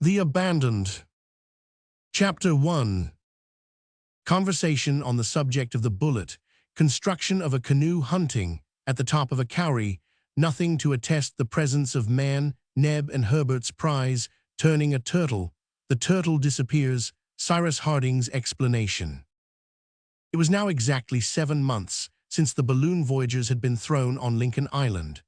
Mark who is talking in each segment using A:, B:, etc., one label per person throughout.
A: The Abandoned. Chapter 1. Conversation on the subject of the bullet, construction of a canoe, hunting, at the top of a kauri, nothing to attest the presence of man, Neb and Herbert's prize, turning a turtle, the turtle disappears, Cyrus Harding's explanation. It was now exactly 7 months since the balloon voyagers had been thrown on Lincoln Island.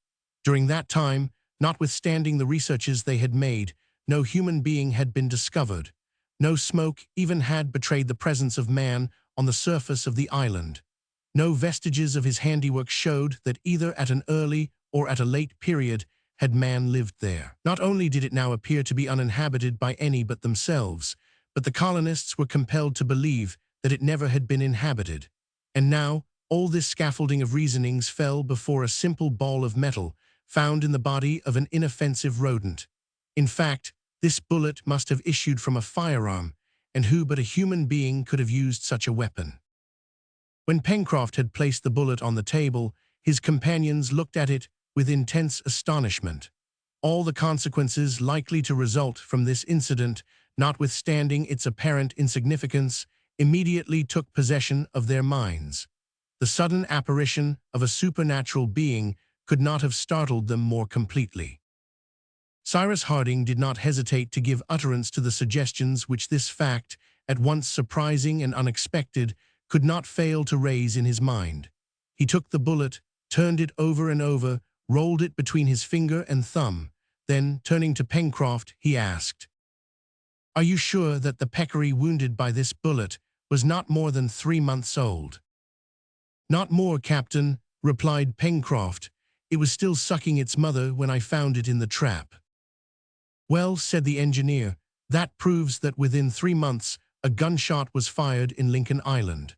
A: During that time, notwithstanding the researches they had made, no human being had been discovered. No smoke even had betrayed the presence of man on the surface of the island. No vestiges of his handiwork showed that either at an early or at a late period had man lived there. Not only did it now appear to be uninhabited by any but themselves, but the colonists were compelled to believe that it never had been inhabited. And now, all this scaffolding of reasonings fell before a simple ball of metal found in the body of an inoffensive rodent. In fact, this bullet must have issued from a firearm, and who but a human being could have used such a weapon? When Pencroft had placed the bullet on the table, his companions looked at it with intense astonishment. All the consequences likely to result from this incident, notwithstanding its apparent insignificance, immediately took possession of their minds. The sudden apparition of a supernatural being could not have startled them more completely. Cyrus Harding did not hesitate to give utterance to the suggestions which this fact, at once surprising and unexpected, could not fail to raise in his mind. He took the bullet, turned it over and over, rolled it between his finger and thumb. Then, turning to Pencroft, he asked, "Are you sure that the peccary wounded by this bullet was not more than 3 months old?" "Not more, Captain," replied Pencroft. "It was still sucking its mother when I found it in the trap." "Well," said the engineer, "that proves that within 3 months a gunshot was fired in Lincoln Island."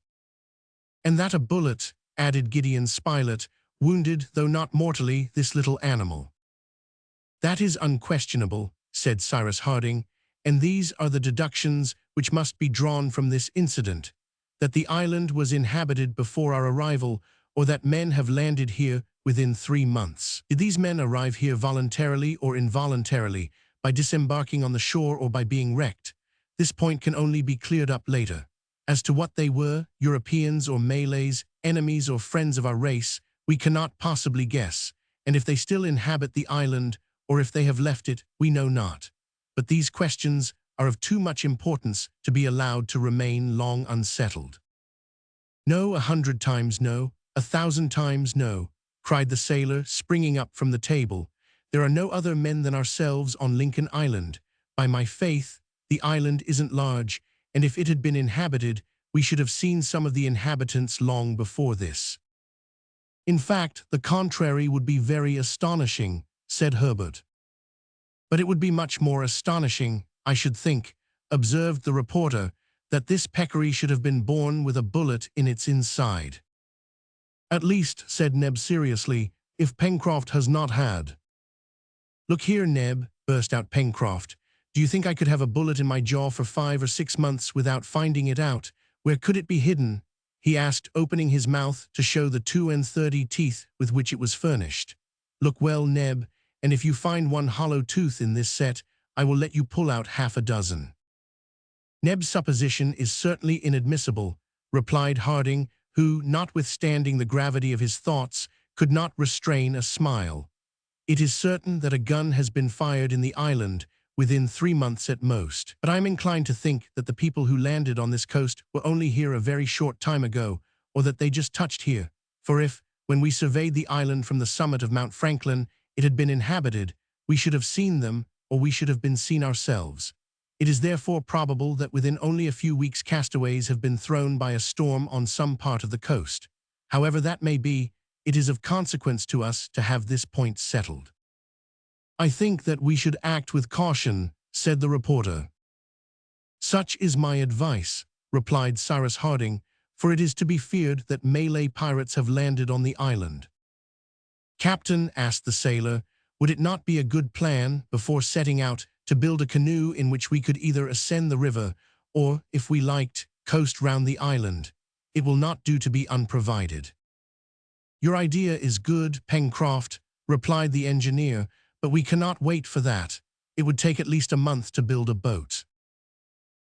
A: "And that a bullet," added Gideon Spilett, "wounded, though not mortally, this little animal." "That is unquestionable," said Cyrus Harding, "and these are the deductions which must be drawn from this incident, that the island was inhabited before our arrival, or that men have landed here within 3 months. Did these men arrive here voluntarily or involuntarily, by disembarking on the shore or by being wrecked? This point can only be cleared up later. As to what they were, Europeans or Malays, enemies or friends of our race, we cannot possibly guess, and if they still inhabit the island, or if they have left it, we know not. But these questions are of too much importance to be allowed to remain long unsettled." "No, 100 times no, 1,000 times no," cried the sailor, springing up from the table. "There are no other men than ourselves on Lincoln Island. By my faith, the island isn't large, and if it had been inhabited, we should have seen some of the inhabitants long before this." "In fact, the contrary would be very astonishing," said Herbert. "But it would be much more astonishing, I should think," observed the reporter, "that this peccary should have been born with a bullet in its inside." "At least," said Neb seriously, "if Pencroft has not had—" "Look here, Neb," burst out Pencroft, "do you think I could have a bullet in my jaw for 5 or 6 months without finding it out? Where could it be hidden?" he asked, opening his mouth to show the 32 teeth with which it was furnished. "Look well, Neb, and if you find one hollow tooth in this set, I will let you pull out half a dozen." "Neb's supposition is certainly inadmissible," replied Harding, who, notwithstanding the gravity of his thoughts, could not restrain a smile. "It is certain that a gun has been fired in the island within 3 months at most. But I am inclined to think that the people who landed on this coast were only here a very short time ago, or that they just touched here. For if, when we surveyed the island from the summit of Mount Franklin, it had been inhabited, we should have seen them, or we should have been seen ourselves. It is therefore probable that within only a few weeks castaways have been thrown by a storm on some part of the coast. However that may be, it is of consequence to us to have this point settled." "I think that we should act with caution," said the reporter. "Such is my advice," replied Cyrus Harding, "for it is to be feared that Malay pirates have landed on the island." "Captain," asked the sailor, "would it not be a good plan, before setting out, to build a canoe in which we could either ascend the river, or, if we liked, coast round the island? It will not do to be unprovided." "Your idea is good, Pencroft," replied the engineer, "but we cannot wait for that. It would take at least a month to build a boat.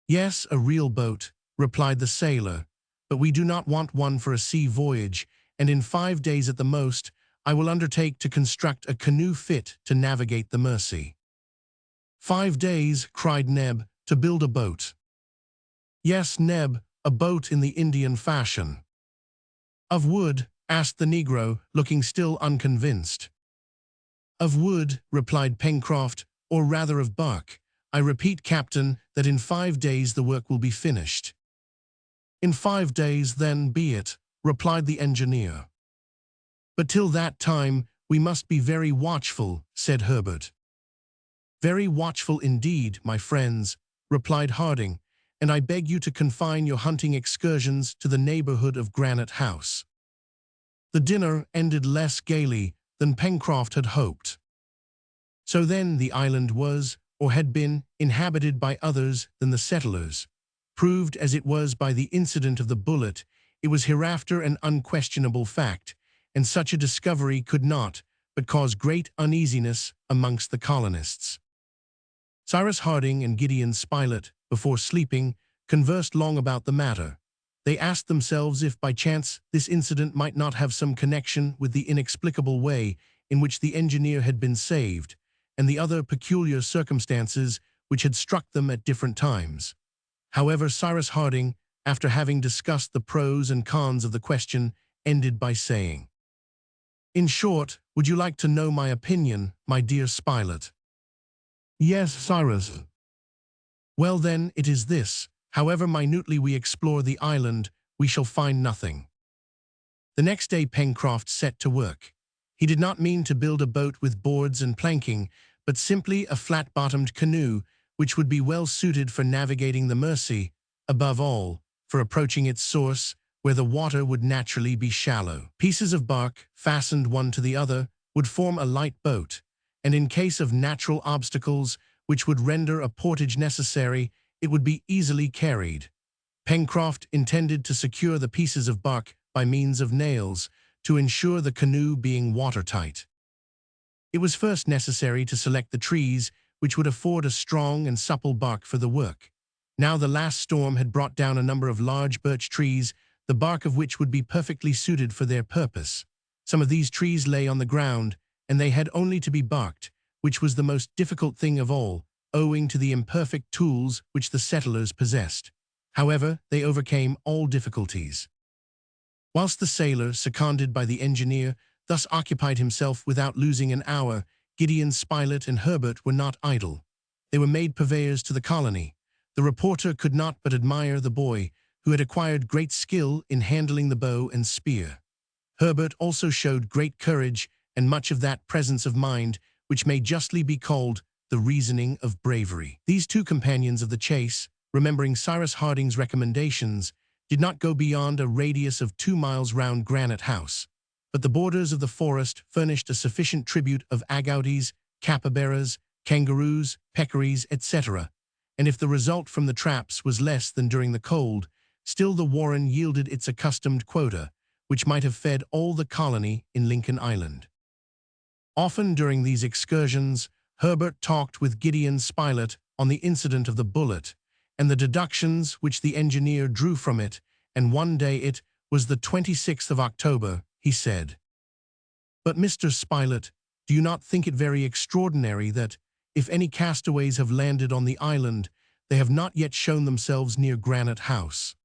A: Yes, a real boat, replied the sailor, but we do not want one for a sea voyage, and in 5 days at the most, I will undertake to construct a canoe fit to navigate the Mersey. 5 days, cried Neb, to build a boat. Yes, Neb, a boat in the Indian fashion. Of wood? Asked the Negro, looking still unconvinced. Of wood, replied Pencroft, or rather of bark. I repeat, Captain, that in 5 days the work will be finished. In 5 days, then, be it, replied the engineer. But till that time, we must be very watchful, said Herbert. Very watchful indeed, my friends, replied Harding, and I beg you to confine your hunting excursions to the neighborhood of Granite House. The dinner ended less gaily than Pencroft had hoped. So then the island was, or had been, inhabited by others than the settlers. Proved as it was by the incident of the bullet, it was hereafter an unquestionable fact, and such a discovery could not but cause great uneasiness amongst the colonists. Cyrus Harding and Gideon Spilett, before sleeping, conversed long about the matter. They asked themselves if by chance this incident might not have some connection with the inexplicable way in which the engineer had been saved, and the other peculiar circumstances which had struck them at different times. However, Cyrus Harding, after having discussed the pros and cons of the question, ended by saying, "In short, would you like to know my opinion, my dear Spilett?" "Yes, Cyrus." "Well then, it is this. However minutely we explore the island, we shall find nothing." The next day Pencroft set to work. He did not mean to build a boat with boards and planking, but simply a flat-bottomed canoe, which would be well suited for navigating the Mersey, above all, for approaching its source, where the water would naturally be shallow. Pieces of bark, fastened one to the other, would form a light boat, and in case of natural obstacles which would render a portage necessary, it would be easily carried. Pencroft intended to secure the pieces of bark by means of nails, to ensure the canoe being watertight. It was first necessary to select the trees which would afford a strong and supple bark for the work. Now the last storm had brought down a number of large birch trees, the bark of which would be perfectly suited for their purpose. Some of these trees lay on the ground, and they had only to be barked, which was the most difficult thing of all, owing to the imperfect tools which the settlers possessed. However, they overcame all difficulties. Whilst the sailor, seconded by the engineer, thus occupied himself without losing an hour, Gideon Spilett and Herbert were not idle. They were made purveyors to the colony. The reporter could not but admire the boy, who had acquired great skill in handling the bow and spear. Herbert also showed great courage and much of that presence of mind which may justly be called the reasoning of bravery. These two companions of the chase, remembering Cyrus Harding's recommendations, did not go beyond a radius of 2 miles round Granite House, but the borders of the forest furnished a sufficient tribute of agoutis, capybaras, kangaroos, peccaries, etc., and if the result from the traps was less than during the cold, still the warren yielded its accustomed quota, which might have fed all the colony in Lincoln Island. Often during these excursions, Herbert talked with Gideon Spilett on the incident of the bullet, and the deductions which the engineer drew from it, and one day it was the 26th of October, he said, "But, Mr. Spilett, do you not think it very extraordinary that, if any castaways have landed on the island, they have not yet shown themselves near Granite House?"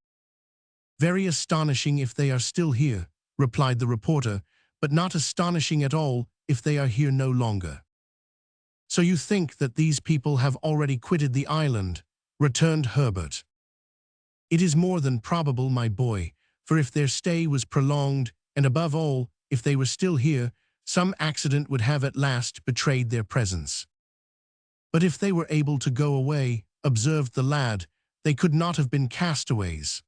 A: "Very astonishing if they are still here," replied the reporter, "but not astonishing at all if they are here no longer." "So you think that these people have already quitted the island?" returned Herbert. "It is more than probable, my boy, for if their stay was prolonged, and above all, if they were still here, some accident would have at last betrayed their presence." "But if they were able to go away," observed the lad, "they could not have been castaways."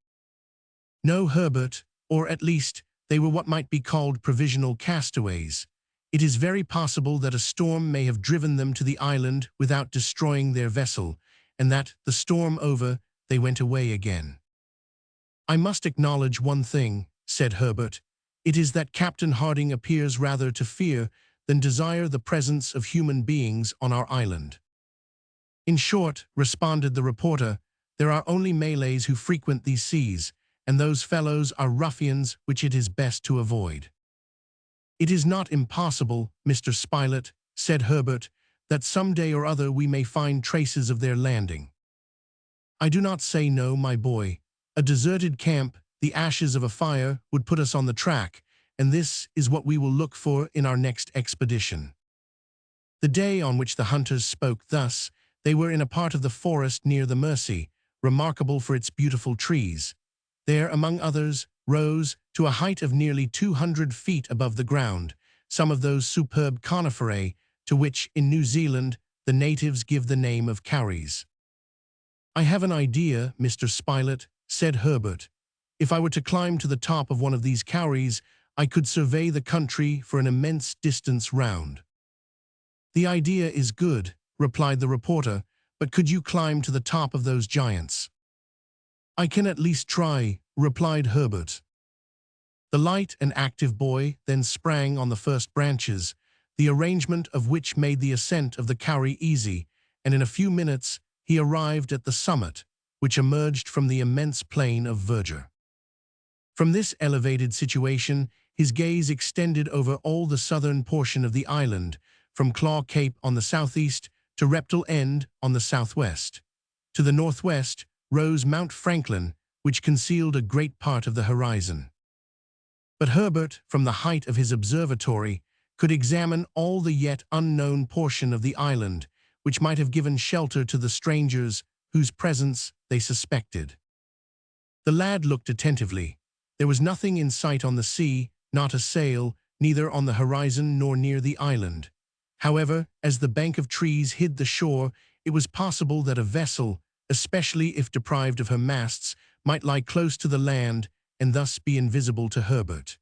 A: "No, Herbert, or at least, they were what might be called provisional castaways. It is very possible that a storm may have driven them to the island without destroying their vessel, and that, the storm over, they went away again." "I must acknowledge one thing," said Herbert. "It is that Captain Harding appears rather to fear than desire the presence of human beings on our island." "In short," responded the reporter, "there are only Malays who frequent these seas, and those fellows are ruffians which it is best to avoid." "It is not impossible, Mr. Spilett," said Herbert, "that some day or other we may find traces of their landing." "I do not say no, my boy. A deserted camp, the ashes of a fire, would put us on the track, and this is what we will look for in our next expedition." The day on which the hunters spoke thus, they were in a part of the forest near the Mersey, remarkable for its beautiful trees. There, among others, rose, to a height of nearly 200 feet above the ground, some of those superb coniferae to which, in New Zealand, the natives give the name of kauris. "I have an idea, Mr. Spilett," said Herbert. "If I were to climb to the top of one of these kauris, I could survey the country for an immense distance round." "The idea is good," replied the reporter, "but could you climb to the top of those giants?" "I can at least try," replied Herbert. The light and active boy then sprang on the first branches, the arrangement of which made the ascent of the kauri easy, and in a few minutes he arrived at the summit, which emerged from the immense plain of verdure. From this elevated situation, his gaze extended over all the southern portion of the island, from Claw Cape on the southeast to Reptile End on the southwest. To the northwest rose Mount Franklin, which concealed a great part of the horizon. But Herbert, from the height of his observatory, could examine all the yet unknown portion of the island, which might have given shelter to the strangers whose presence they suspected. The lad looked attentively. There was nothing in sight on the sea, not a sail, neither on the horizon nor near the island. However, as the bank of trees hid the shore, it was possible that a vessel, especially if deprived of her masts, might lie close to the land and thus be invisible to Herbert.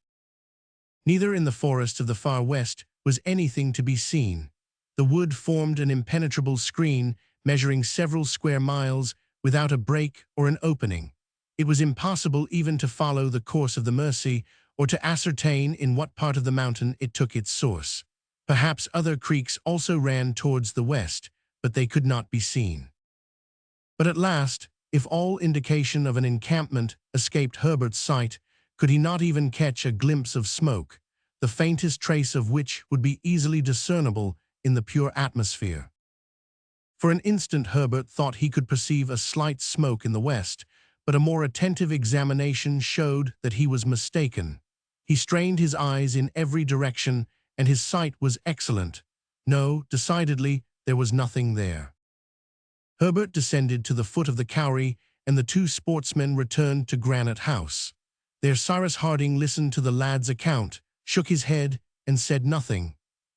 A: Neither in the forest of the far west was anything to be seen. The wood formed an impenetrable screen measuring several square miles without a break or an opening. It was impossible even to follow the course of the Mersey or to ascertain in what part of the mountain it took its source. Perhaps other creeks also ran towards the west, but they could not be seen. But at last, if all indication of an encampment escaped Herbert's sight, could he not even catch a glimpse of smoke, the faintest trace of which would be easily discernible in the pure atmosphere? For an instant Herbert thought he could perceive a slight smoke in the west, but a more attentive examination showed that he was mistaken. He strained his eyes in every direction, and his sight was excellent. No, decidedly, there was nothing there. Herbert descended to the foot of the kauri, and the two sportsmen returned to Granite House. There Cyrus Harding listened to the lad's account, shook his head, and said nothing.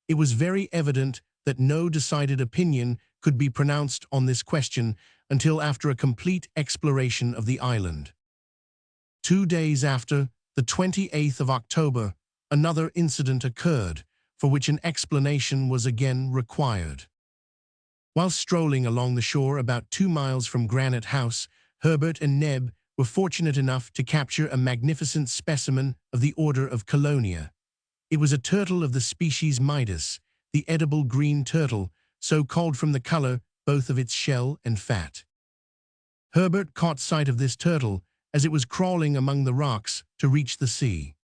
A: It was very evident that no decided opinion could be pronounced on this question until after a complete exploration of the island. 2 days after, the 28th of October, another incident occurred, for which an explanation was again required. While strolling along the shore about 2 miles from Granite House, Herbert and Neb were fortunate enough to capture a magnificent specimen of the order of Colonia. It was a turtle of the species Midas, the edible green turtle, so called from the color both of its shell and fat. Herbert caught sight of this turtle as it was crawling among the rocks to reach the sea.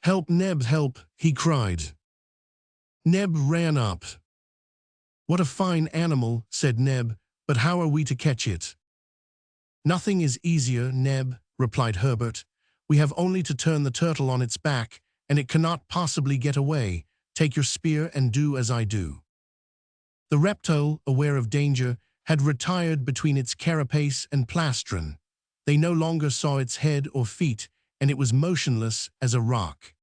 A: "Help, Neb, help!" he cried. Neb ran up. "What a fine animal," said Neb, "but how are we to catch it?" "Nothing is easier, Neb," replied Herbert. "We have only to turn the turtle on its back, and it cannot possibly get away. Take your spear and do as I do." The reptile, aware of danger, had retired between its carapace and plastron. They no longer saw its head or feet, and it was motionless as a rock.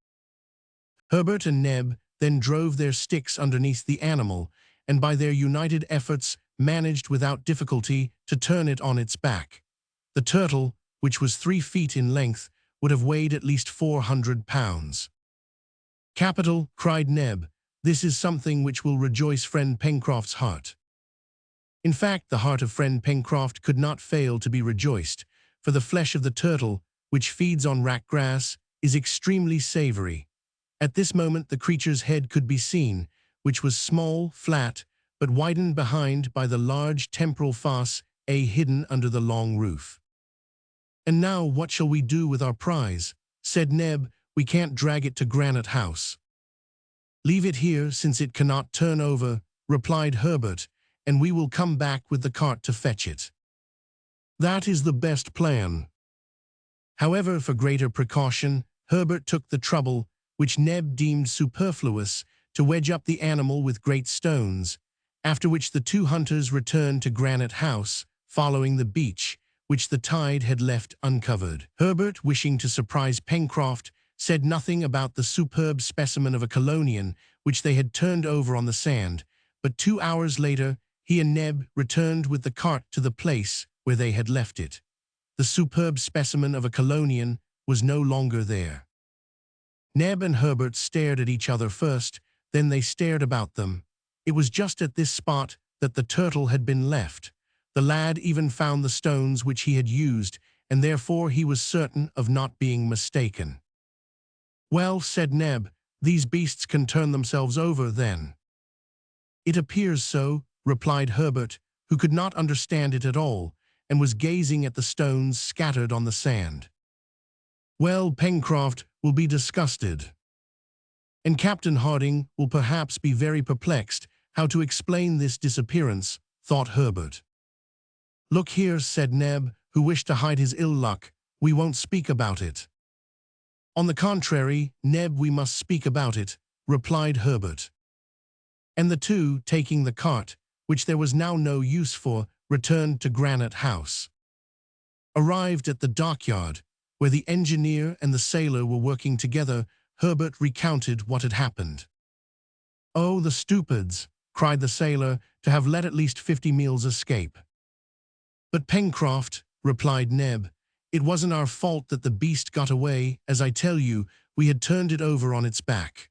A: Herbert and Neb then drove their sticks underneath the animal, and by their united efforts managed without difficulty to turn it on its back. The turtle, which was 3 feet in length, would have weighed at least 400 pounds. "Capital," cried Neb. "This is something which will rejoice friend Pencroft's heart." In fact, the heart of friend Pencroft could not fail to be rejoiced, for the flesh of the turtle, which feeds on wrack grass, is extremely savory. At this moment the creature's head could be seen, which was small, flat, but widened behind by the large temporal fosse hidden under the long roof. "And now what shall we do with our prize?" said Neb. "We can't drag it to Granite House." "Leave it here, since it cannot turn over," replied Herbert, "and we will come back with the cart to fetch it." "That is the best plan." However, for greater precaution, Herbert took the trouble, which Neb deemed superfluous, to wedge up the animal with great stones, after which the two hunters returned to Granite House, following the beach, which the tide had left uncovered. Herbert, wishing to surprise Pencroft, said nothing about the superb specimen of a Colonian which they had turned over on the sand, but 2 hours later he and Neb returned with the cart to the place where they had left it. The superb specimen of a Colonian was no longer there. Neb and Herbert stared at each other first, then they stared about them. It was just at this spot that the turtle had been left. The lad even found the stones which he had used, and therefore he was certain of not being mistaken. "Well," said Neb, "these beasts can turn themselves over, then." "It appears so," replied Herbert, who could not understand it at all, and was gazing at the stones scattered on the sand. "Well, Pencroft will be disgusted, and Captain Harding will perhaps be very perplexed how to explain this disappearance," thought Herbert. "Look here," said Neb, who wished to hide his ill luck, "we won't speak about it." "On the contrary, Neb, we must speak about it," replied Herbert. And the two, taking the cart, which there was now no use for, returned to Granite House. Arrived at the dockyard, where the engineer and the sailor were working together, Herbert recounted what had happened. "Oh, the stupids," cried the sailor, "to have let at least 50 meals escape." "But Pencroft," replied Neb, "it wasn't our fault that the beast got away. As I tell you, we had turned it over on its back."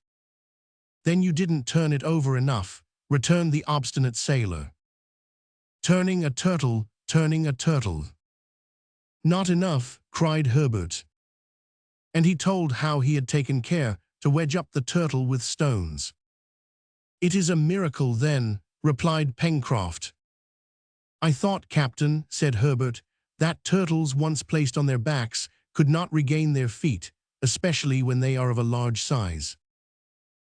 A: "Then you didn't turn it over enough," returned the obstinate sailor. "Turning a turtle, turning a turtle." "Not enough," cried Herbert. And he told how he had taken care to wedge up the turtle with stones. "It is a miracle, then," replied Pencroft. "I thought, Captain," said Herbert, "that turtles, once placed on their backs, could not regain their feet, especially when they are of a large size."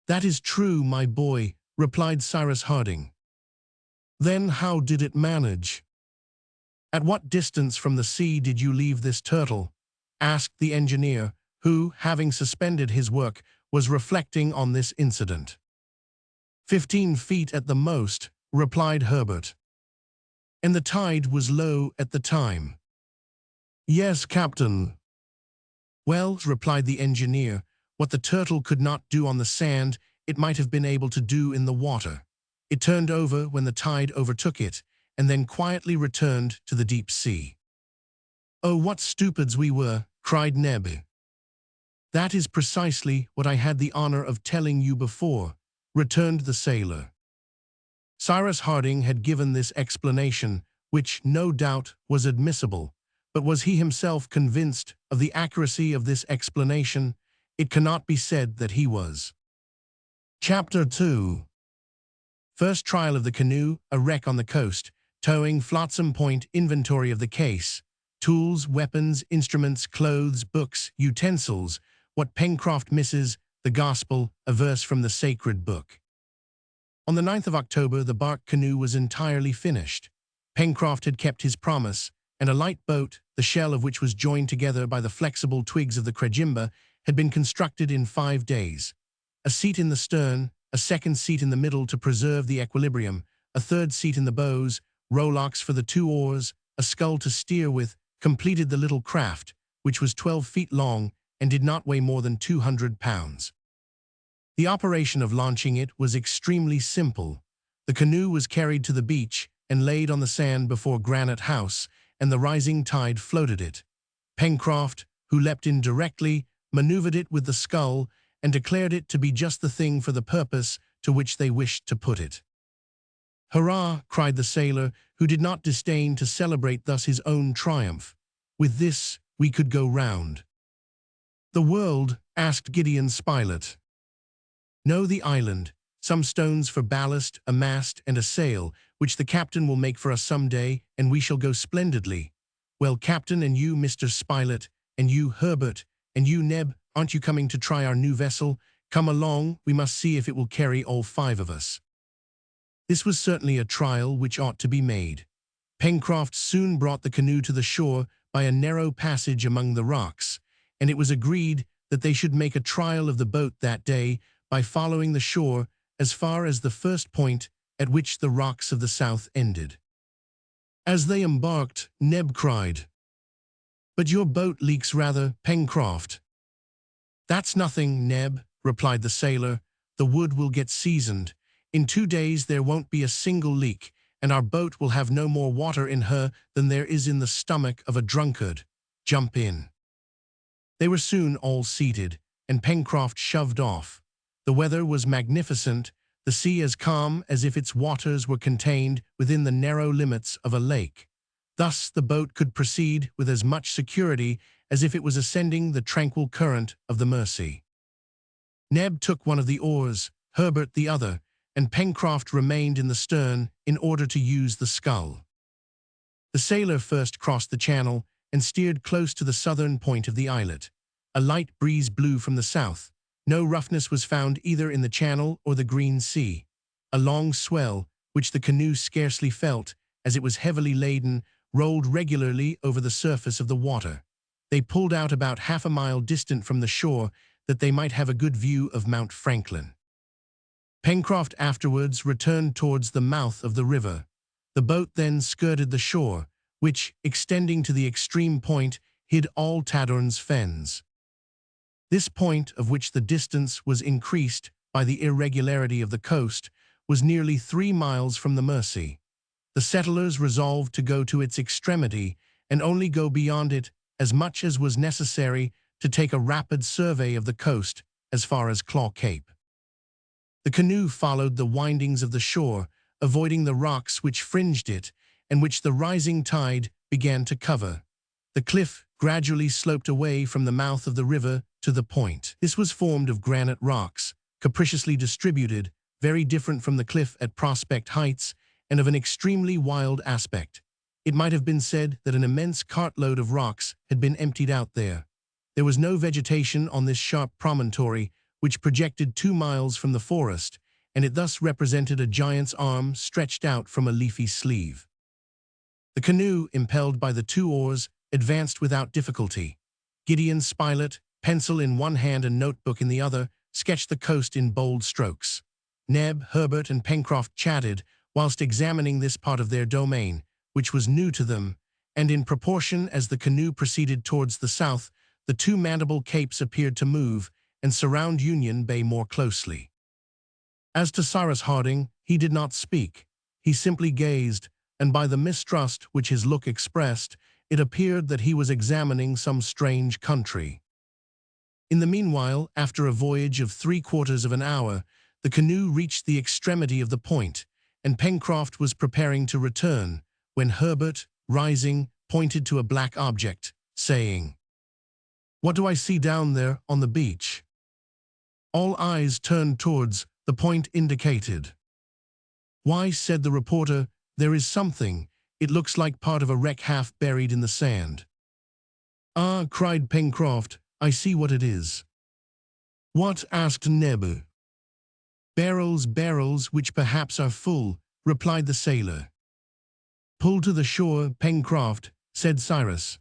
A: "That is true, my boy," replied Cyrus Harding. "Then how did it manage?" "At what distance from the sea did you leave this turtle?" asked the engineer, who, having suspended his work, was reflecting on this incident. 15 feet at the most," replied Herbert. "And the tide was low at the time?" "Yes, Captain." "Well," replied the engineer, "what the turtle could not do on the sand, it might have been able to do in the water. It turned over when the tide overtook it, and then quietly returned to the deep sea." "Oh, what stupids we were!" cried Neb. "That is precisely what I had the honor of telling you before," returned the sailor. Cyrus Harding had given this explanation, which, no doubt, was admissible, but was he himself convinced of the accuracy of this explanation? It cannot be said that he was. Chapter 2. First trial of the canoe, a wreck on the coast, towing, flotsam point, inventory of the case, tools, weapons, instruments, clothes, books, utensils, what Pencroft misses, the gospel, a verse from the sacred book. On the 9th of October, the bark canoe was entirely finished. Pencroft had kept his promise, and a light boat, the shell of which was joined together by the flexible twigs of the crejimba, had been constructed in 5 days. A seat in the stern, a second seat in the middle to preserve the equilibrium, a third seat in the bows, rowlocks for the 2 oars, a scull to steer with, completed the little craft, which was 12 feet long and did not weigh more than 200 pounds. The operation of launching it was extremely simple. The canoe was carried to the beach and laid on the sand before Granite House, and the rising tide floated it. Pencroft, who leapt in directly, maneuvered it with the scull, and declared it to be just the thing for the purpose to which they wished to put it. "Hurrah!" cried the sailor, who did not disdain to celebrate thus his own triumph. "With this we could go round the world?" asked Gideon Spilett. "No, the island," some stones for ballast, a mast, and a sail, which the captain will make for us some day, and we shall go splendidly. Well, Captain, and you, Mr. Spilett, and you, Herbert, and you, Neb, aren't you coming to try our new vessel? Come along, we must see if it will carry all 5 of us." This was certainly a trial which ought to be made. Pencroft soon brought the canoe to the shore by a narrow passage among the rocks, and it was agreed that they should make a trial of the boat that day by following the shore as far as the first point at which the rocks of the south ended. As they embarked, Neb cried, "But your boat leaks rather, Pencroft." "That's nothing, Neb," replied the sailor. "The wood will get seasoned. In 2 days there won't be a single leak, and our boat will have no more water in her than there is in the stomach of a drunkard. Jump in." They were soon all seated, and Pencroft shoved off. The weather was magnificent, the sea as calm as if its waters were contained within the narrow limits of a lake. Thus the boat could proceed with as much security as if it was ascending the tranquil current of the Mersey. Neb took one of the oars, Herbert the other, and Pencroft remained in the stern in order to use the scull. The sailor first crossed the channel and steered close to the southern point of the islet. A light breeze blew from the south. No roughness was found either in the channel or the green sea. A long swell, which the canoe scarcely felt, as it was heavily laden, rolled regularly over the surface of the water. They pulled out about half a mile distant from the shore, that they might have a good view of Mount Franklin. Pencroft afterwards returned towards the mouth of the river. The boat then skirted the shore, which, extending to the extreme point, hid all Tadorn's fens. This point, of which the distance was increased by the irregularity of the coast, was nearly 3 miles from the Mersey. The settlers resolved to go to its extremity, and only go beyond it as much as was necessary to take a rapid survey of the coast as far as Claw Cape. The canoe followed the windings of the shore, avoiding the rocks which fringed it, and which the rising tide began to cover. The cliff gradually sloped away from the mouth of the river to the point. This was formed of granite rocks, capriciously distributed, very different from the cliff at Prospect Heights, and of an extremely wild aspect. It might have been said that an immense cartload of rocks had been emptied out there. There was no vegetation on this sharp promontory, which projected 2 miles from the forest, and it thus represented a giant's arm stretched out from a leafy sleeve. The canoe, impelled by the 2 oars, advanced without difficulty. Gideon Spilett, pencil in one hand and notebook in the other, sketched the coast in bold strokes. Neb, Herbert, and Pencroft chatted whilst examining this part of their domain, which was new to them, and in proportion as the canoe proceeded towards the south, the 2 Mandible Capes appeared to move and surround Union Bay more closely. As to Cyrus Harding, he did not speak. He simply gazed, and by the mistrust which his look expressed, it appeared that he was examining some strange country. In the meanwhile, after a voyage of 3/4 of an hour, the canoe reached the extremity of the point, and Pencroft was preparing to return, when Herbert, rising, pointed to a black object, saying, "What do I see down there on the beach?" All eyes turned towards the point indicated. "Why," said the reporter, "there is something. It looks like part of a wreck half buried in the sand." "Ah," cried Pencroft, "I see what it is." "What?" asked Neb. Barrels, which perhaps are full," replied the sailor. "Pull to the shore, Pencroft," said Cyrus.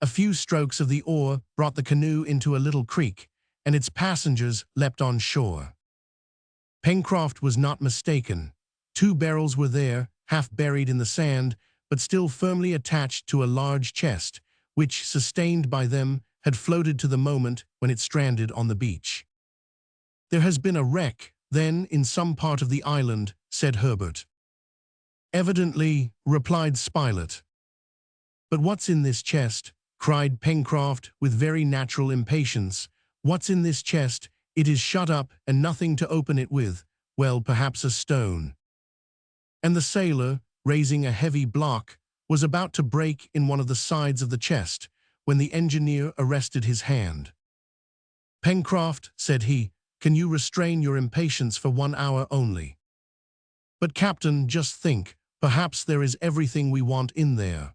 A: A few strokes of the oar brought the canoe into a little creek, and its passengers leapt on shore. Pencroft was not mistaken. 2 barrels were there, half buried in the sand, but still firmly attached to a large chest, which, sustained by them, had floated to the moment when it stranded on the beach. "There has been a wreck, then, in some part of the island," said Herbert. "Evidently," replied Spilett. "But what's in this chest?" cried Pencroft with very natural impatience. "What's in this chest? It is shut up, and nothing to open it with. Well, perhaps a stone." And the sailor, raising a heavy block, was about to break in one of the sides of the chest, when the engineer arrested his hand. "Pencroft," said he, can you restrain your impatience for 1 hour only?" "But Captain, just think, perhaps there is everything we want in there."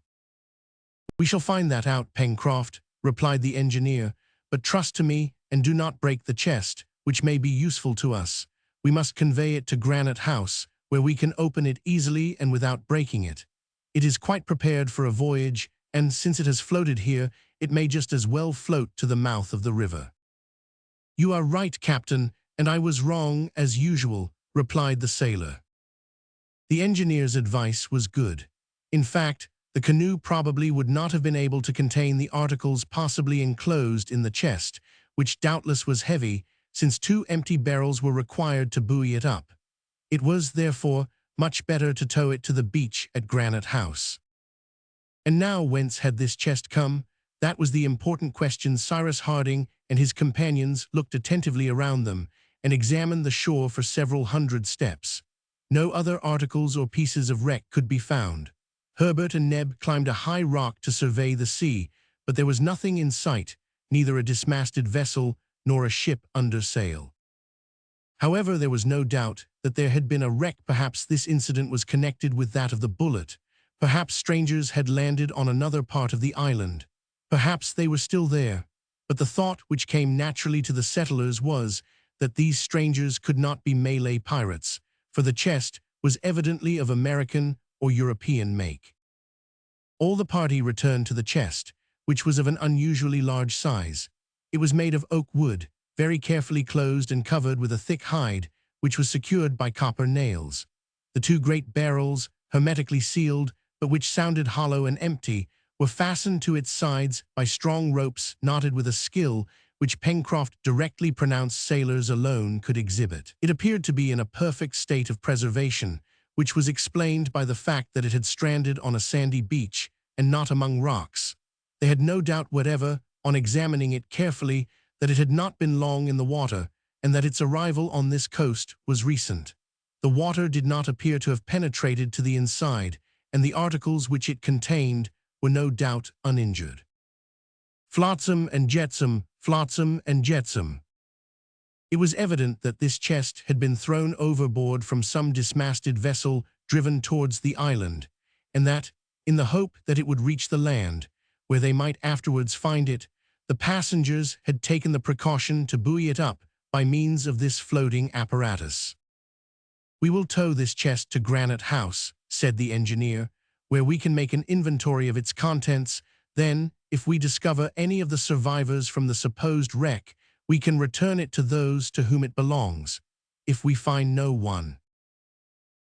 A: "We shall find that out, Pencroft," replied the engineer, "but trust to me and do not break the chest, which may be useful to us. We must convey it to Granite House, where we can open it easily and without breaking it. It is quite prepared for a voyage, and since it has floated here, it may just as well float to the mouth of the river." "You are right, Captain, and I was wrong, as usual," replied the sailor. The engineer's advice was good. In fact, the canoe probably would not have been able to contain the articles possibly enclosed in the chest, which doubtless was heavy, since 2 empty barrels were required to buoy it up. It was, therefore, much better to tow it to the beach at Granite House. And now whence had this chest come? That was the important question. Cyrus Harding and his companions looked attentively around them and examined the shore for several hundred steps. No other articles or pieces of wreck could be found. Herbert and Neb climbed a high rock to survey the sea, but there was nothing in sight, neither a dismasted vessel nor a ship under sail. However, there was no doubt that there had been a wreck. Perhaps this incident was connected with that of the Bullet. Perhaps strangers had landed on another part of the island. Perhaps they were still there. But the thought which came naturally to the settlers was that these strangers could not be Malay pirates, for the chest was evidently of American or European make. All the party returned to the chest, which was of an unusually large size. It was made of oak wood, very carefully closed and covered with a thick hide, which was secured by copper nails. The 2 great barrels, hermetically sealed, but which sounded hollow and empty, were fastened to its sides by strong ropes knotted with a skill which Pencroft directly pronounced sailors alone could exhibit. It appeared to be in a perfect state of preservation, which was explained by the fact that it had stranded on a sandy beach and not among rocks. They had no doubt whatever, on examining it carefully, that it had not been long in the water, and that its arrival on this coast was recent. The water did not appear to have penetrated to the inside, and the articles which it contained were no doubt uninjured. Flotsam and jetsam, flotsam and jetsam. It was evident that this chest had been thrown overboard from some dismasted vessel driven towards the island, and that, in the hope that it would reach the land, where they might afterwards find it, the passengers had taken the precaution to buoy it up by means of this floating apparatus. "We will tow this chest to Granite House," said the engineer, "where we can make an inventory of its contents. Then, if we discover any of the survivors from the supposed wreck, we can return it to those to whom it belongs. If we find no one,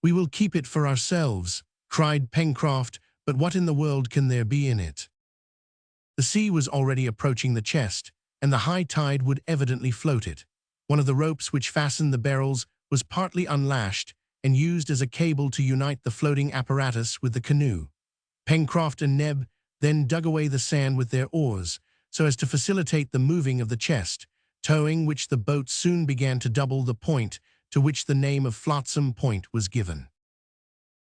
A: we will keep it for ourselves," cried Pencroft, "but what in the world can there be in it?" The sea was already approaching the chest, and the high tide would evidently float it. One of the ropes which fastened the barrels was partly unlashed and used as a cable to unite the floating apparatus with the canoe. Pencroft and Neb then dug away the sand with their oars, so as to facilitate the moving of the chest, towing which the boat soon began to double the point to which the name of Flotsam Point was given.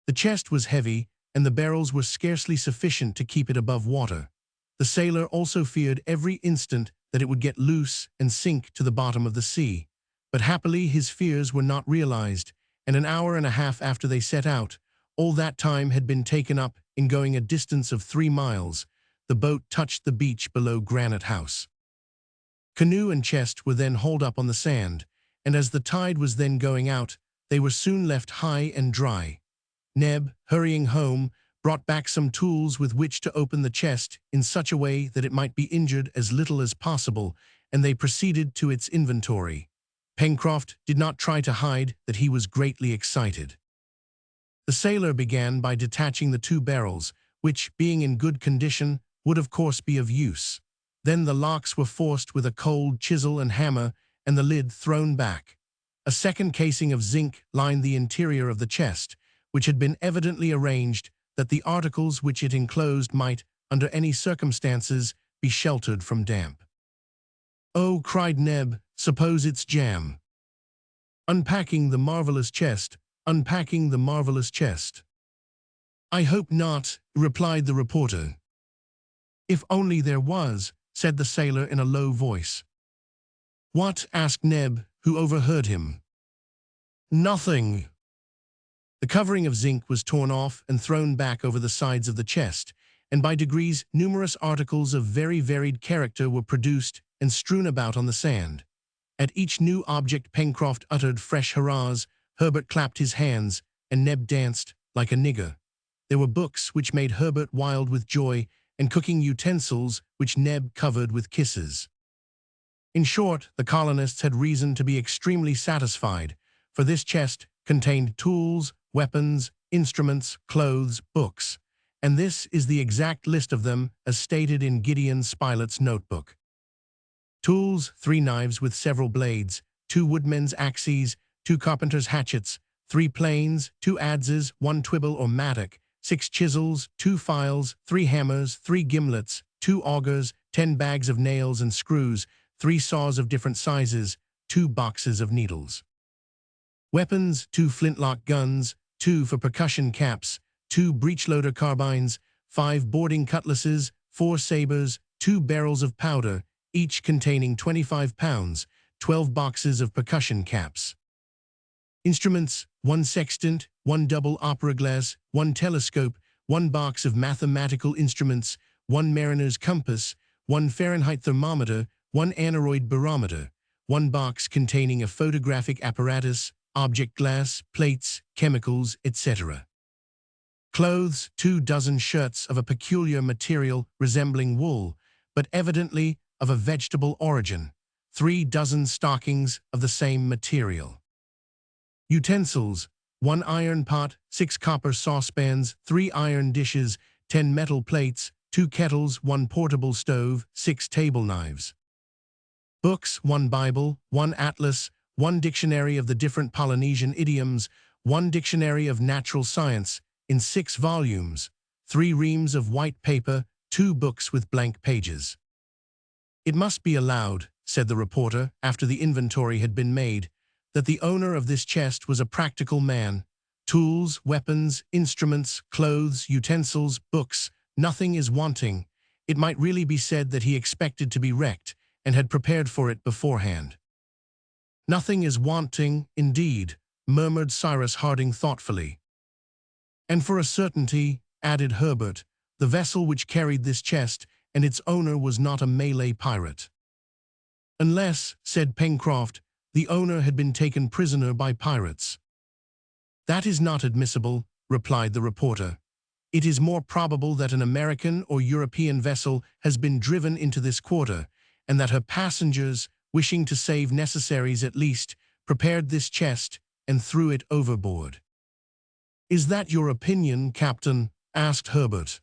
A: The chest was heavy, and the barrels were scarcely sufficient to keep it above water. The sailor also feared every instant that it would get loose and sink to the bottom of the sea, but happily his fears were not realized, and an hour and a half after they set out, all that time had been taken up in going a distance of 3 miles, the boat touched the beach below Granite House. Canoe and chest were then hauled up on the sand, and as the tide was then going out, they were soon left high and dry. Neb, hurrying home, brought back some tools with which to open the chest in such a way that it might be injured as little as possible, and they proceeded to its inventory. Pencroft did not try to hide that he was greatly excited. The sailor began by detaching the 2 barrels, which, being in good condition, would of course be of use. Then the locks were forced with a cold chisel and hammer, and the lid thrown back. A second casing of zinc lined the interior of the chest, which had been evidently arranged that the articles which it enclosed might, under any circumstances, be sheltered from damp. "Oh," cried Neb, "suppose it's jam." Unpacking the marvelous chest, unpacking the marvelous chest. "I hope not," replied the reporter. "If only there was," said the sailor in a low voice. "What?" asked Neb, who overheard him. "Nothing." The covering of zinc was torn off and thrown back over the sides of the chest, and by degrees numerous articles of very varied character were produced and strewn about on the sand. At each new object Pencroft uttered fresh hurrahs, Herbert clapped his hands, and Neb danced like a nigger. There were books which made Herbert wild with joy, and cooking utensils which Neb covered with kisses. In short, the colonists had reason to be extremely satisfied, for this chest contained tools, weapons, instruments, clothes, books, and this is the exact list of them as stated in Gideon Spilett's notebook. Tools: 3 knives with several blades, 2 woodmen's axes, 2 carpenter's hatchets, 3 planes, 2 adzes, 1 twibble or mattock, 6 chisels, 2 files, 3 hammers, 3 gimlets, 2 augers, 10 bags of nails and screws, 3 saws of different sizes, 2 boxes of needles. Weapons: 2 flintlock guns, 2 for percussion caps, 2 breechloader carbines, 5 boarding cutlasses, 4 sabers, 2 barrels of powder, each containing 25 pounds, 12 boxes of percussion caps. Instruments: 1 sextant, 1 double opera glass, 1 telescope, 1 box of mathematical instruments, 1 mariner's compass, 1 Fahrenheit thermometer, 1 aneroid barometer, 1 box containing a photographic apparatus, object glass, plates, chemicals, etc. Clothes: 2 dozen shirts of a peculiar material resembling wool, but evidently of a vegetable origin, 3 dozen stockings of the same material. Utensils: 1 iron pot, 6 copper saucepans, 3 iron dishes, 10 metal plates, 2 kettles, 1 portable stove, 6 table knives. Books: 1 Bible, 1 atlas, 1 dictionary of the different Polynesian idioms, 1 dictionary of natural science, in 6 volumes, 3 reams of white paper, 2 books with blank pages. "It must be allowed," said the reporter, after the inventory had been made, "that the owner of this chest was a practical man. Tools, weapons, instruments, clothes, utensils, books, nothing is wanting. It might really be said that he expected to be wrecked, and had prepared for it beforehand." "Nothing is wanting, indeed," murmured Cyrus Harding thoughtfully. "And for a certainty," added Herbert, "the vessel which carried this chest and its owner was not a Malay pirate." "Unless," said Pencroft, "the owner had been taken prisoner by pirates." "That is not admissible," replied the reporter. "It is more probable that an American or European vessel has been driven into this quarter, and that her passengers, wishing to save necessaries at least, prepared this chest and threw it overboard." "Is that your opinion, Captain?" asked Herbert.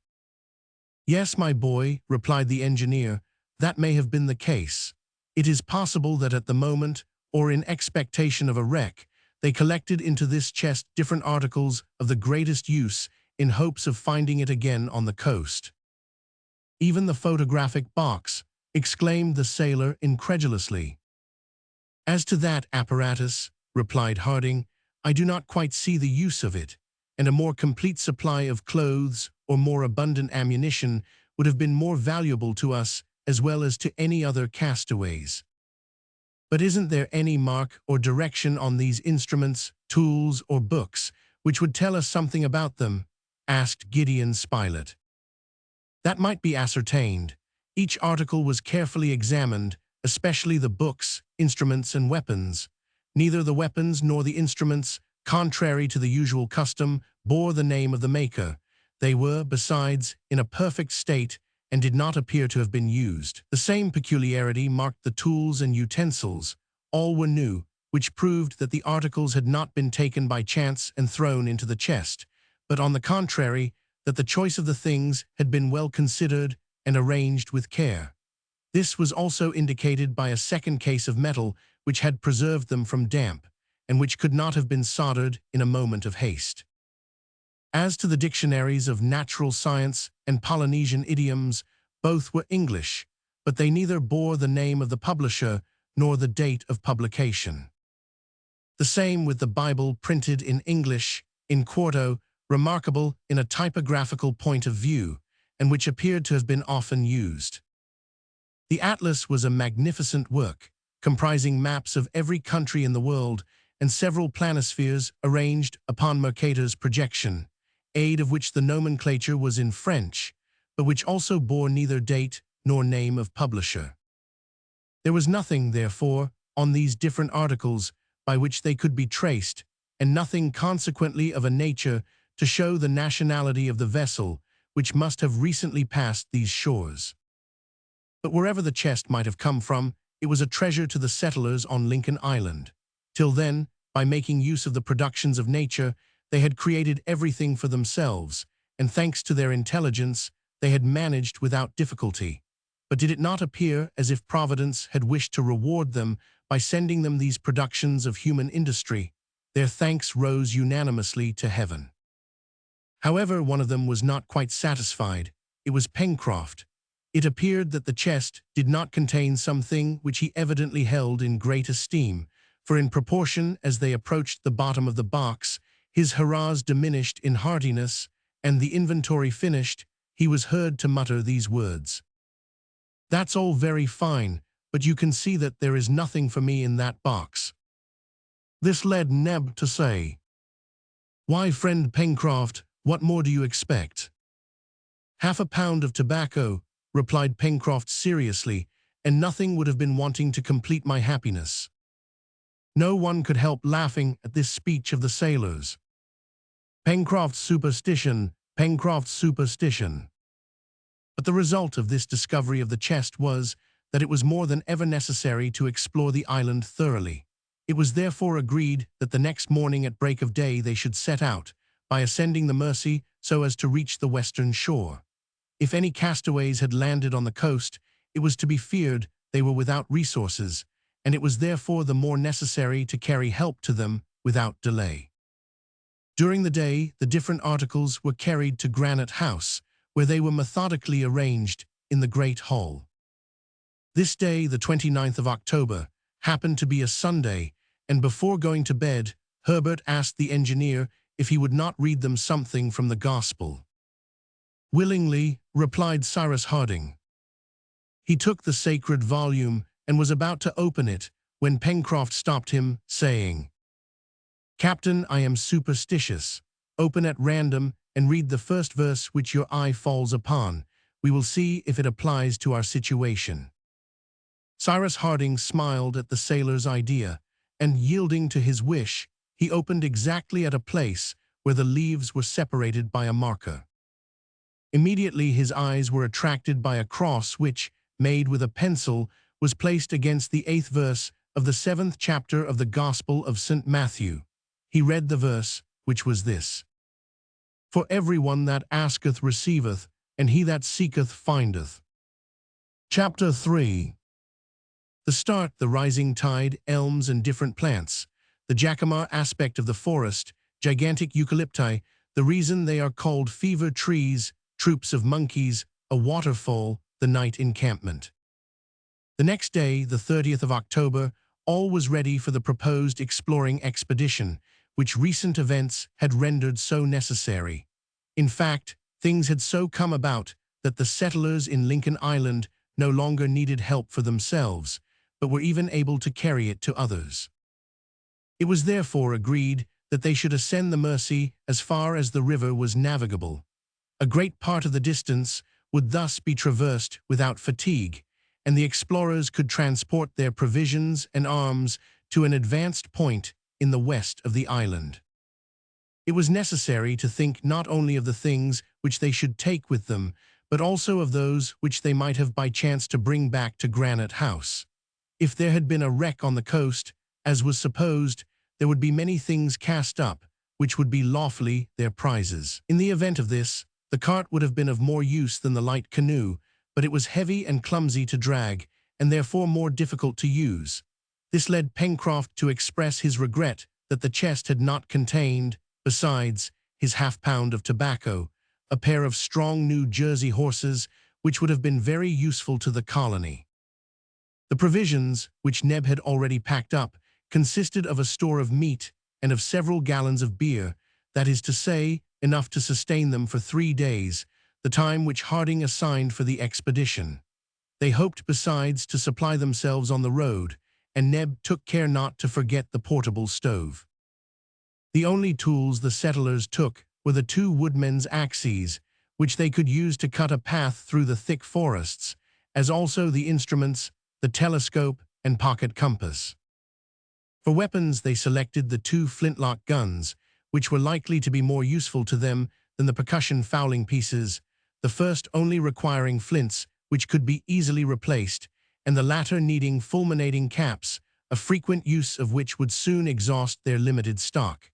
A: "Yes, my boy," replied the engineer, "that may have been the case. It is possible that at the moment, or in expectation of a wreck, they collected into this chest different articles of the greatest use in hopes of finding it again on the coast." "Even the photographic box," exclaimed the sailor incredulously. "As to that apparatus," replied Harding, "I do not quite see the use of it, and a more complete supply of clothes or more abundant ammunition would have been more valuable to us as well as to any other castaways." "But isn't there any mark or direction on these instruments, tools, or books which would tell us something about them?" asked Gideon Spilett. "That might be ascertained. Each article was carefully examined, especially the books, instruments, and weapons. Neither the weapons nor the instruments, contrary to the usual custom, bore the name of the maker. They were, besides, in a perfect state and did not appear to have been used. The same peculiarity marked the tools and utensils. All were new, which proved that the articles had not been taken by chance and thrown into the chest, but on the contrary, that the choice of the things had been well considered and arranged with care. This was also indicated by a second case of metal which had preserved them from damp, and which could not have been soldered in a moment of haste. As to the dictionaries of natural science and Polynesian idioms, both were English, but they neither bore the name of the publisher nor the date of publication. The same with the Bible, printed in English, in quarto, remarkable in a typographical point of view, and which appeared to have been often used. The atlas was a magnificent work, comprising maps of every country in the world and several planispheres arranged upon Mercator's projection, aid of which the nomenclature was in French, but which also bore neither date nor name of publisher. There was nothing, therefore, on these different articles by which they could be traced, and nothing consequently of a nature to show the nationality of the vessel which must have recently passed these shores. But wherever the chest might have come from, it was a treasure to the settlers on Lincoln Island. Till then, by making use of the productions of nature, they had created everything for themselves, and thanks to their intelligence, they had managed without difficulty. But did it not appear as if Providence had wished to reward them by sending them these productions of human industry? Their thanks rose unanimously to heaven. However, one of them was not quite satisfied. It was Pencroft. It appeared that the chest did not contain something which he evidently held in great esteem, for in proportion as they approached the bottom of the box, his hurrahs diminished in heartiness, and the inventory finished, he was heard to mutter these words: "That's all very fine, but you can see that there is nothing for me in that box." This led Neb to say, "Why, friend Pencroft, what more do you expect?" "Half a pound of tobacco," replied Pencroft seriously, "and nothing would have been wanting to complete my happiness." No one could help laughing at this speech of the sailors. Pencroft's superstition, Pencroft's superstition. But the result of this discovery of the chest was that it was more than ever necessary to explore the island thoroughly. It was therefore agreed that the next morning at break of day they should set out, by ascending the Mersey so as to reach the western shore. If any castaways had landed on the coast, it was to be feared they were without resources, and it was therefore the more necessary to carry help to them without delay. During the day, the different articles were carried to Granite House, where they were methodically arranged in the great hall. This day, the 29th of October, happened to be a Sunday, and before going to bed, Herbert asked the engineer if he would not read them something from the Gospel. "Willingly," replied Cyrus Harding. He took the sacred volume and was about to open it when Pencroft stopped him, saying, "Captain, I am superstitious. Open at random and read the first verse which your eye falls upon. We will see if it applies to our situation." Cyrus Harding smiled at the sailor's idea, and yielding to his wish, he opened exactly at a place where the leaves were separated by a marker. Immediately his eyes were attracted by a cross which, made with a pencil, was placed against the 8th verse of the 7th chapter of the Gospel of St. Matthew. He read the verse, which was this: "For everyone that asketh receiveth, and he that seeketh findeth." Chapter 3. The start, the rising tide, elms and different plants, the jacamar aspect of the forest, gigantic eucalypti, the reason they are called fever trees, troops of monkeys, a waterfall, the night encampment. The next day, the 30th of October, all was ready for the proposed exploring expedition, which recent events had rendered so necessary. In fact, things had so come about that the settlers in Lincoln Island no longer needed help for themselves, but were even able to carry it to others. It was therefore agreed that they should ascend the Mersey as far as the river was navigable. A great part of the distance would thus be traversed without fatigue, and the explorers could transport their provisions and arms to an advanced point in the west of the island. It was necessary to think not only of the things which they should take with them, but also of those which they might have by chance to bring back to Granite House. If there had been a wreck on the coast, as was supposed, there would be many things cast up, which would be lawfully their prizes. In the event of this, the cart would have been of more use than the light canoe, but it was heavy and clumsy to drag, and therefore more difficult to use. This led Pencroft to express his regret that the chest had not contained, besides his half-pound of tobacco, a pair of strong New Jersey horses, which would have been very useful to the colony. The provisions, which Neb had already packed up, consisted of a store of meat and of several gallons of beer, that is to say, enough to sustain them for 3 days, the time which Harding assigned for the expedition. They hoped besides to supply themselves on the road, and Neb took care not to forget the portable stove. The only tools the settlers took were the two woodmen's axes, which they could use to cut a path through the thick forests, as also the instruments, the telescope, and pocket compass. For weapons they selected the two flintlock guns, which were likely to be more useful to them than the percussion fowling pieces, the first only requiring flints which could be easily replaced, and the latter needing fulminating caps, a frequent use of which would soon exhaust their limited stock.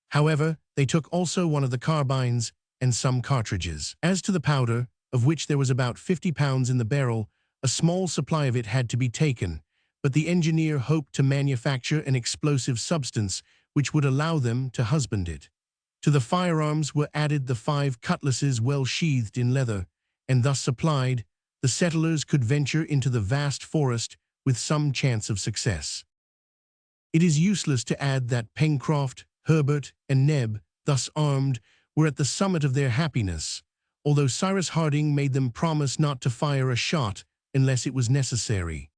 A: However, they took also one of the carbines and some cartridges. As to the powder, of which there was about 50 pounds in the barrel, a small supply of it had to be taken, but the engineer hoped to manufacture an explosive substance which would allow them to husband it. To the firearms were added the 5 cutlasses well sheathed in leather, and thus supplied, the settlers could venture into the vast forest with some chance of success. It is useless to add that Pencroft, Herbert, and Neb, thus armed, were at the summit of their happiness, although Cyrus Harding made them promise not to fire a shot unless it was necessary.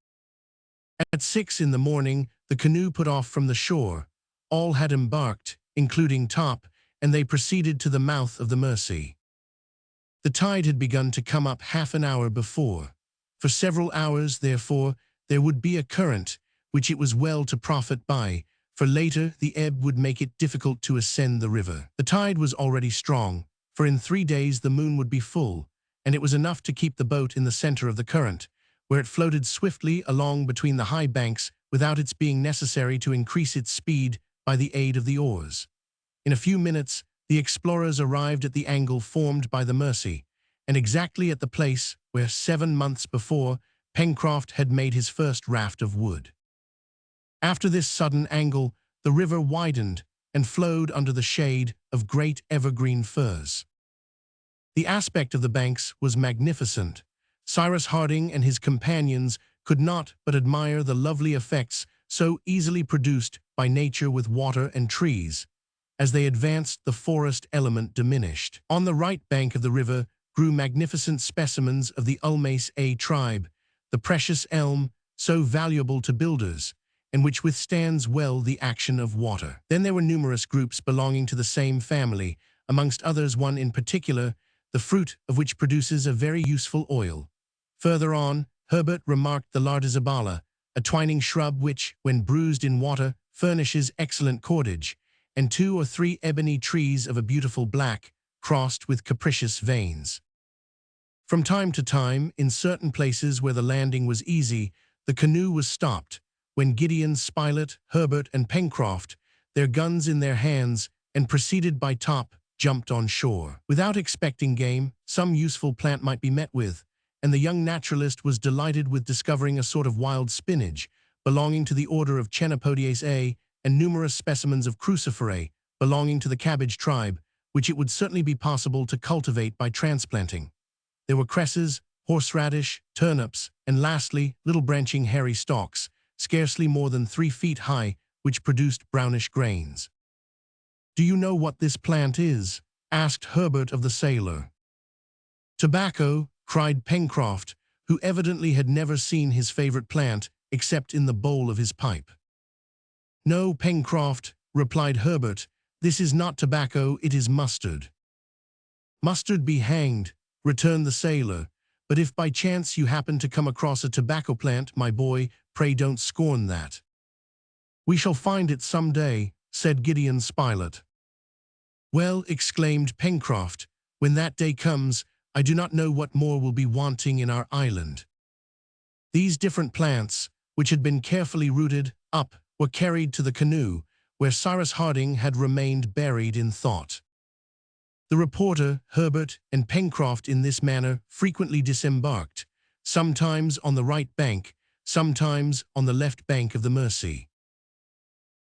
A: At 6 in the morning, the canoe put off from the shore. All had embarked, including Top, and they proceeded to the mouth of the Mersey. The tide had begun to come up half an hour before. For several hours, therefore, there would be a current, which it was well to profit by, for later the ebb would make it difficult to ascend the river. The tide was already strong, for in 3 days the moon would be full, and it was enough to keep the boat in the center of the current, where it floated swiftly along between the high banks without its being necessary to increase its speed by the aid of the oars. In a few minutes, the explorers arrived at the angle formed by the Mersey, and exactly at the place where 7 months before Pencroft had made his first raft of wood. After this sudden angle, the river widened and flowed under the shade of great evergreen firs. The aspect of the banks was magnificent. Cyrus Harding and his companions could not but admire the lovely effects so easily produced by nature with water and trees. As they advanced, the forest element diminished. On the right bank of the river grew magnificent specimens of the Ulmaceae tribe, the precious elm, so valuable to builders, and which withstands well the action of water. Then there were numerous groups belonging to the same family, amongst others one in particular, the fruit of which produces a very useful oil. Further on, Herbert remarked the lardizabala, a twining shrub which, when bruised in water, furnishes excellent cordage, and 2 or 3 ebony trees of a beautiful black, crossed with capricious veins. From time to time, in certain places where the landing was easy, the canoe was stopped, when Gideon Spilett, Herbert, and Pencroft, their guns in their hands, and preceded by Top, jumped on shore. Without expecting game, some useful plant might be met with, and the young naturalist was delighted with discovering a sort of wild spinach, belonging to the order of Chenopodiaceae, and numerous specimens of cruciferae, belonging to the cabbage tribe, which it would certainly be possible to cultivate by transplanting. There were cresses, horseradish, turnips, and lastly, little branching hairy stalks, scarcely more than 3 feet high, which produced brownish grains. "Do you know what this plant is?" asked Herbert of the sailor. "Tobacco," cried Pencroft, who evidently had never seen his favorite plant except in the bowl of his pipe. "No, Pencroft," replied Herbert, "this is not tobacco, it is mustard." "Mustard be hanged," returned the sailor, "but if by chance you happen to come across a tobacco plant, my boy, pray don't scorn that." "We shall find it some day," said Gideon Spilett. "Well," exclaimed Pencroft, "when that day comes, I do not know what more will be wanting in our island." These different plants, which had been carefully rooted up, were carried to the canoe, where Cyrus Harding had remained buried in thought. The reporter, Herbert, and Pencroft in this manner frequently disembarked, sometimes on the right bank, sometimes on the left bank of the Mersey.